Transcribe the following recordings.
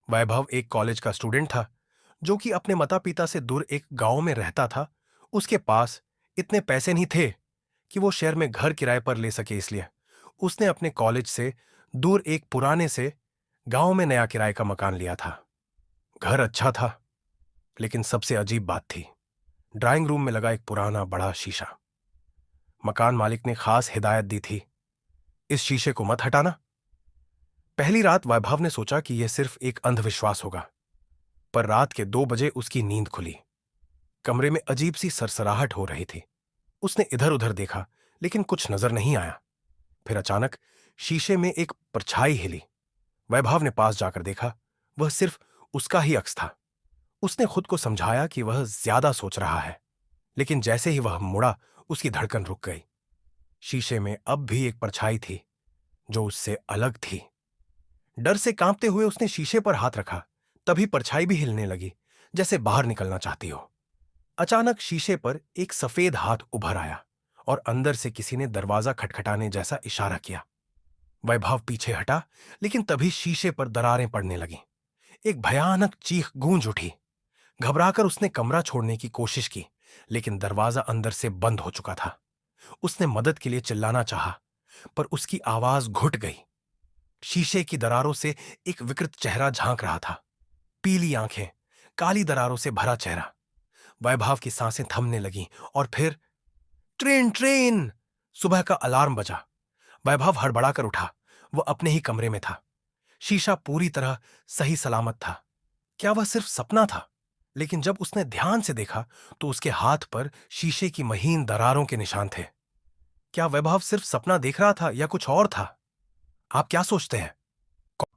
वैभव एक कॉलेज का स्टूडेंट था जो कि अपने माता पिता से दूर एक गांव में रहता था। उसके पास इतने पैसे नहीं थे कि वो शहर में घर किराए पर ले सके, इसलिए उसने अपने कॉलेज से दूर एक पुराने से गांव में नया किराए का मकान लिया था। घर अच्छा था, लेकिन सबसे अजीब बात थी ड्राइंग रूम में लगा एक पुराना बड़ा शीशा। मकान मालिक ने खास हिदायत दी थी, इस शीशे को मत हटाना। पहली रात वैभव ने सोचा कि यह सिर्फ एक अंधविश्वास होगा, पर रात के 2 बजे उसकी नींद खुली। कमरे में अजीब सी सरसराहट हो रही थी। उसने इधर उधर देखा, लेकिन कुछ नजर नहीं आया। फिर अचानक शीशे में एक परछाई हिली। वैभव ने पास जाकर देखा, वह सिर्फ उसका ही अक्स था। उसने खुद को समझाया कि वह ज्यादा सोच रहा है, लेकिन जैसे ही वह मुड़ा, उसकी धड़कन रुक गई। शीशे में अब भी एक परछाई थी जो उससे अलग थी। डर से कांपते हुए उसने शीशे पर हाथ रखा, तभी परछाई भी हिलने लगी, जैसे बाहर निकलना चाहती हो। अचानक शीशे पर एक सफेद हाथ उभर आया और अंदर से किसी ने दरवाजा खटखटाने जैसा इशारा किया। वैभव पीछे हटा, लेकिन तभी शीशे पर दरारें पड़ने लगीं। एक भयानक चीख गूंज उठी। घबराकर उसने कमरा छोड़ने की कोशिश की, लेकिन दरवाजा अंदर से बंद हो चुका था। उसने मदद के लिए चिल्लाना चाहा, पर उसकी आवाज घुट गई। शीशे की दरारों से एक विकृत चेहरा झांक रहा था। पीली आंखें, काली दरारों से भरा चेहरा। वैभव की सांसें थमने लगीं और फिर ट्रेन ट्रेन! सुबह का अलार्म बजा। वैभव हड़बड़ाकर उठा। वह अपने ही कमरे में था। शीशा पूरी तरह सही सलामत था। क्या वह सिर्फ सपना था? लेकिन जब उसने ध्यान से देखा तो उसके हाथ पर शीशे की महीन दरारों के निशान थे। क्या वैभव सिर्फ सपना देख रहा था या कुछ और था? आप क्या सोचते हैं?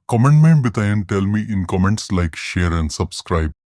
कमेंट में बताएं, tell me in comments, like share and subscribe.